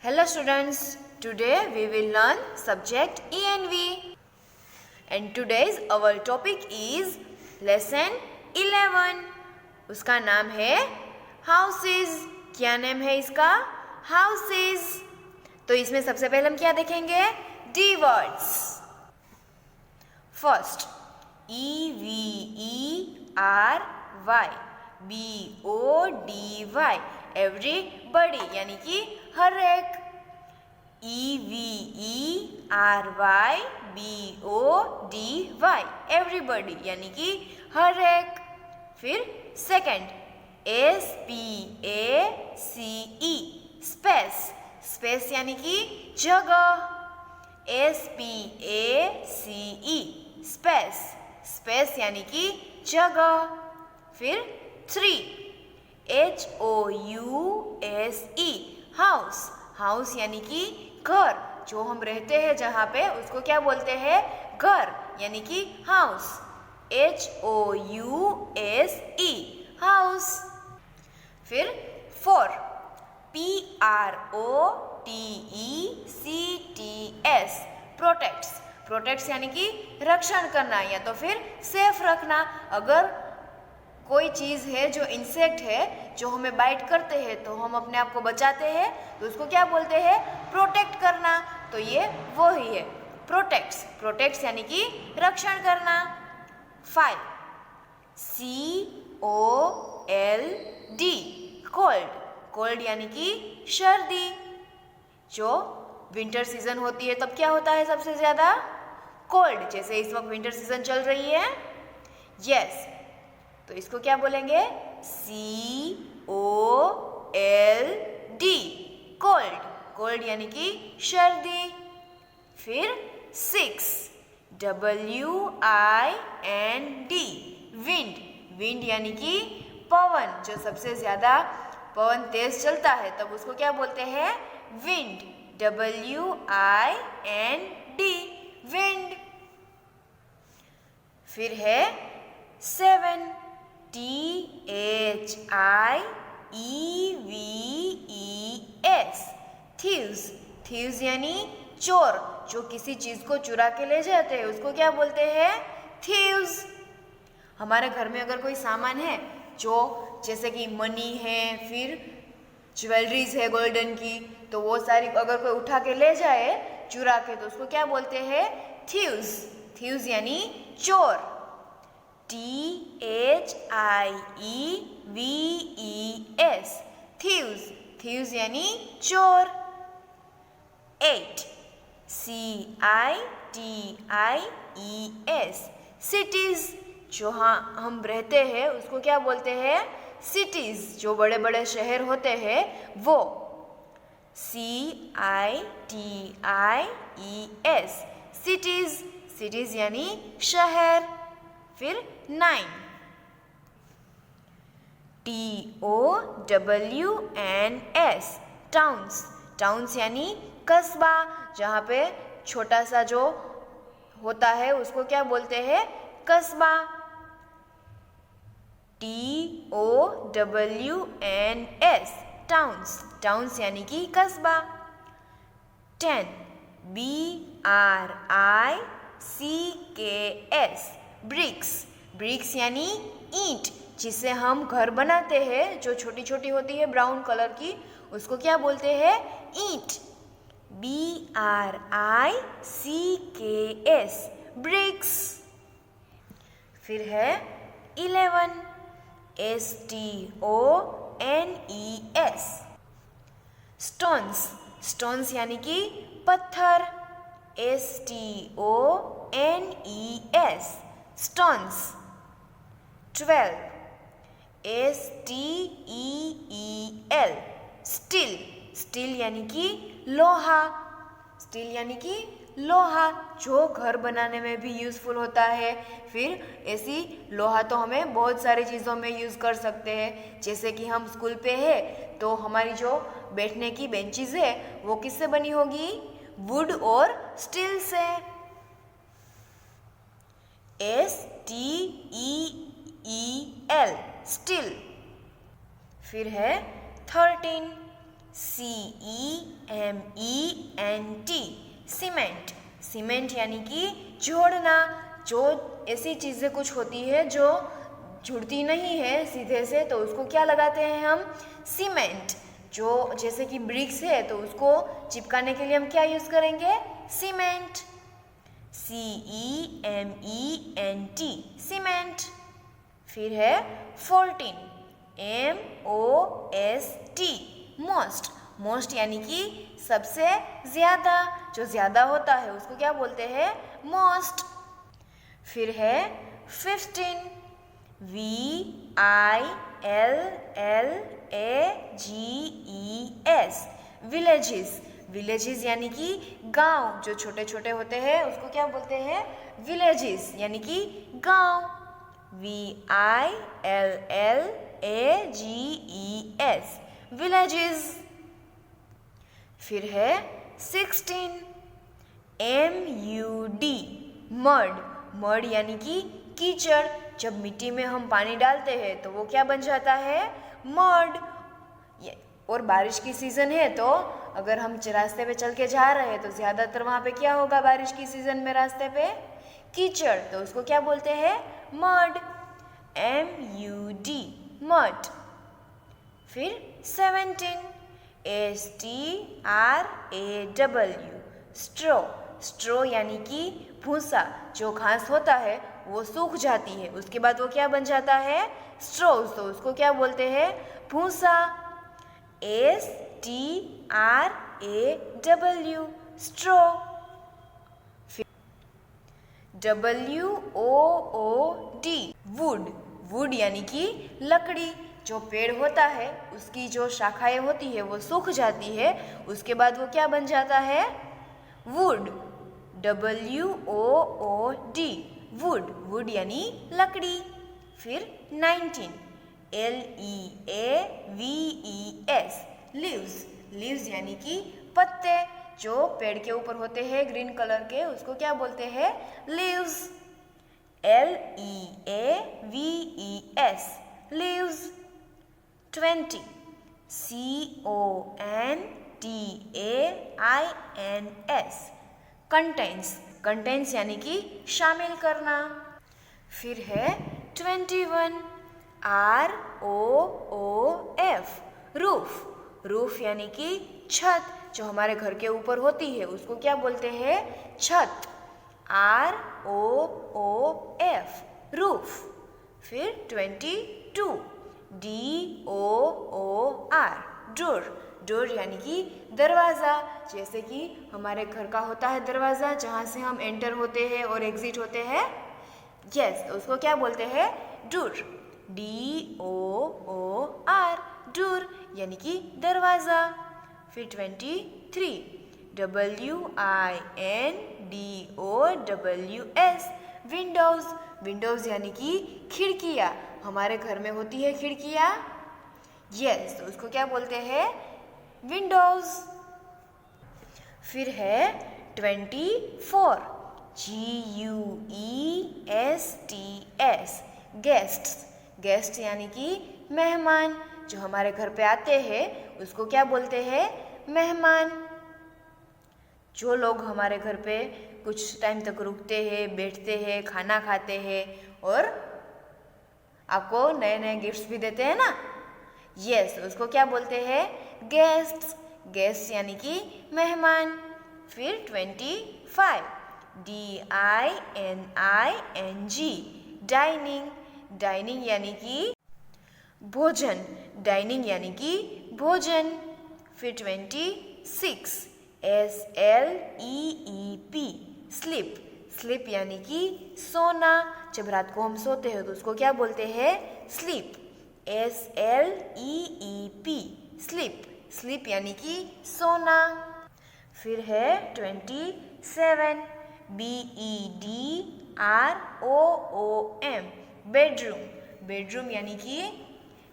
Hello students, today we will learn subject ENV and today's our topic is lesson 11. उसका नाम है houses. क्या नाम है इसका? houses. तो इसमें सबसे पहले हम क्या देखेंगे? D words. First EVERY BODY everybody यानी कि हर एक. EVERY BODY everybody यानी कि हर एक. फिर सेकंड SPACE स्पेस. स्पेस यानी कि जगह. SPACE space. स्पेस यानी कि जगह. फिर 3 HOUSE हाउस. हाउस यानी कि घर. जो हम रहते हैं जहाँ पे उसको क्या बोलते हैं? घर यानी कि हाउस. HOUSE house. फिर 4 PROTECTS प्रोटेक्ट्स. प्रोटेक्ट्स यानी कि रक्षण करना या तो फिर सेफ रखना. अगर कोई चीज़ है जो इंसेक्ट है जो हमें बाइट करते हैं तो हम अपने आप को बचाते हैं तो उसको क्या बोलते हैं? प्रोटेक्ट करना. तो ये वो ही है प्रोटेक्ट्स. प्रोटेक्ट्स यानी कि रक्षण करना. 5 COLD कोल्ड. कोल्ड यानी कि सर्दी. जो विंटर सीजन होती है तब क्या होता है सबसे ज़्यादा? कोल्ड. जैसे इस वक्त विंटर सीजन चल रही है. यस. तो इसको क्या बोलेंगे? COLD cold. कोल्ड यानी कि सर्दी. फिर 6 WIND विंड. विंड यानी कि पवन. जो सबसे ज़्यादा पवन तेज चलता है तब उसको क्या बोलते हैं? विंड. WIND wind. फिर है 7 THIEVES थीव्स. थीव्स यानी चोर. जो किसी चीज़ को चुरा के ले जाते हैं उसको क्या बोलते हैं? थीव्स. हमारे घर में अगर कोई सामान है जो जैसे कि मनी है, फिर ज्वेलरीज है गोल्डन की, तो वो सारी अगर कोई उठा के ले जाए चुरा के तो उसको क्या बोलते हैं? थीव्स. थीव्स यानी चोर. THIEVES thieves. थीव्स यानी चोर. 8 CITIES सिटीज. जो हम रहते हैं उसको क्या बोलते हैं? सिटीज. जो बड़े बड़े शहर होते हैं वो. CITIES cities. सिटीज यानी शहर. फिर 9 TOWNS टाउन्स. टाउन्स यानी कस्बा. जहाँ पे छोटा सा जो होता है उसको क्या बोलते हैं? कस्बा. TOWNS towns. टाउन्स यानी कि कस्बा. 10 BRICKS ब्रिक्स. ब्रिक्स यानी ईंट. जिससे हम घर बनाते हैं जो छोटी छोटी होती है ब्राउन कलर की उसको क्या बोलते हैं? ईंट. BRICKS bricks. फिर है 11 STONES स्टोन्स. स्टोन्स यानी कि पत्थर. STONES stones. 12 STEEL steel. Steel यानी कि लोहा. स्टील यानी कि लोहा. जो घर बनाने में भी यूज़फुल होता है. फिर ऐसी लोहा तो हमें बहुत सारी चीज़ों में यूज़ कर सकते हैं. जैसे कि हम स्कूल पे है तो हमारी जो बैठने की बेंचेस है वो किससे बनी होगी? वुड और स्टील से. STEEL steel. फिर है 13 CEMENT सीमेंट। सीमेंट यानी कि जोड़ना। जो ऐसी चीज़ें कुछ होती है जो जुड़ती नहीं है सीधे से, तो उसको क्या लगाते हैं हम? सीमेंट। जो जैसे कि ब्रिक्स है तो उसको चिपकाने के लिए हम क्या यूज़ करेंगे? सीमेंट। CEMENT cement. फिर है 14 MOST मोस्ट। मोस्ट यानी कि सबसे ज़्यादा। जो ज़्यादा होता है उसको क्या बोलते हैं? मोस्ट। फिर है 15 VILLAGES विलेजेस। विलेजेस यानी कि गांव। जो छोटे छोटे होते हैं उसको क्या बोलते हैं? विलेजेस यानी कि गांव। VILLAGES villages. फिर है 16 MUD मड। मड यानी कि कीचड़। जब मिट्टी में हम पानी डालते हैं तो वो क्या बन जाता है? मड। और बारिश की सीज़न है तो अगर हम रास्ते पे चल के जा रहे हैं तो ज़्यादातर वहाँ पे क्या होगा बारिश की सीज़न में? रास्ते पे कीचड़। तो उसको क्या बोलते हैं? मड। MUD mud. फिर 17 STRAW स्ट्रॉ। स्ट्रॉ यानी कि भूसा। जो घास होता है वो सूख जाती है, उसके बाद वो क्या बन जाता है? स्ट्रॉज। तो उसको क्या बोलते हैं? भूसा। STRAW straw. WOOD would. Would यानी कि लकड़ी। जो पेड़ होता है उसकी जो शाखाएं होती है वो सूख जाती है, उसके बाद वो क्या बन जाता है? वुड। WOOD would. वुड यानी लकड़ी। फिर 19 LEAVES लीव्स। लीव्स यानी कि पत्ते। जो पेड़ के ऊपर होते हैं ग्रीन कलर के उसको क्या बोलते हैं? Leaves. LEAVES leaves. 20 CONTAINS contents. Contents यानी कि शामिल करना। फिर है 21 ROOF रूफ। रूफ यानी कि छत। जो हमारे घर के ऊपर होती है उसको क्या बोलते हैं? छत। ROOF roof. फिर 22 DOOR डोर। डोर यानी कि दरवाज़ा। जैसे कि हमारे घर का होता है दरवाज़ा जहाँ से हम एंटर होते हैं और एग्जिट होते हैं। यस, तो उसको क्या बोलते हैं? डोर। DOOR डोर यानी कि दरवाज़ा। फिर 23 WINDOWS विंडोज़। विंडोज़ यानी कि खिड़कियाँ। हमारे घर में होती है खिड़कियाँ। यस, तो उसको क्या बोलते हैं? विंडोज़। फिर है 24 GUESTS गेस्ट्स। गेस्ट यानी कि मेहमान। जो हमारे घर पे आते हैं उसको क्या बोलते हैं? मेहमान। जो लोग हमारे घर पे कुछ टाइम तक रुकते हैं, बैठते हैं, खाना खाते हैं और आपको नए नए गिफ्ट्स भी देते हैं ना। यस, उसको क्या बोलते हैं? गेस्ट्स। गेस्ट यानी कि मेहमान। फिर 25 DINING डाइनिंग। डाइनिंग यानी कि भोजन। डाइनिंग यानी कि भोजन। फिर 26 SLEEP स्लीप। स्लीप यानी कि सोना। जब रात को हम सोते हैं तो उसको क्या बोलते हैं? स्लीप। SLEEP sleep. स्लीप यानी कि सोना। फिर है 27 BEDROOM बेडरूम। बेडरूम यानी कि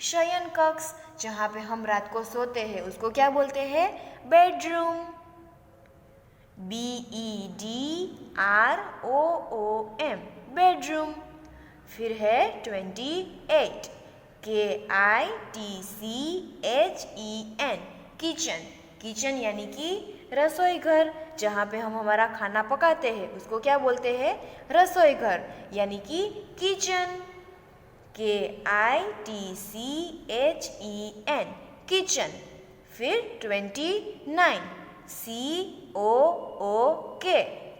शयन कक्ष। जहाँ पे हम रात को सोते हैं उसको क्या बोलते हैं? बेडरूम। BEDROOM bedroom. फिर है 28 KITCHEN किचन, किचन यानी कि रसोई घर, जहाँ पे हम हमारा खाना पकाते हैं उसको क्या बोलते हैं? रसोई घर यानी कि किचन। KITCHEN kitchen. फिर 29 COOK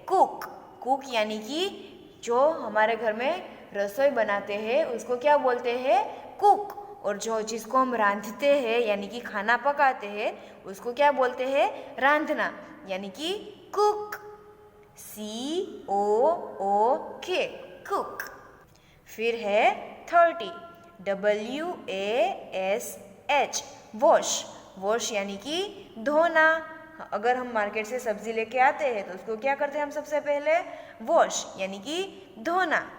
कुक, कुक यानी कि जो हमारे घर में रसोई बनाते हैं उसको क्या बोलते हैं? कुक। और जिसको हम रांधते हैं यानी कि खाना पकाते हैं उसको क्या बोलते हैं? रांधना यानी कि कुक। COOK cook. फिर है 30 WASH वॉश, वॉश यानी कि धोना। अगर हम मार्केट से सब्जी लेके आते हैं तो उसको क्या करते हैं हम सबसे पहले? वॉश यानी कि धोना।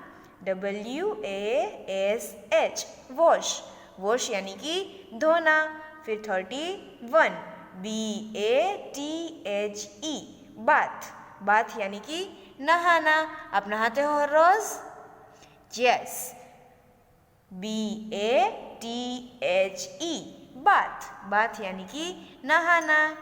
WASH वॉश, वॉश यानी कि धोना। फिर 31 BATHE बाथ, बाथ यानी कि नहाना। आप नहाते हो हर रोज? यस, BATHE बाथ, बाथ यानी कि नहाना।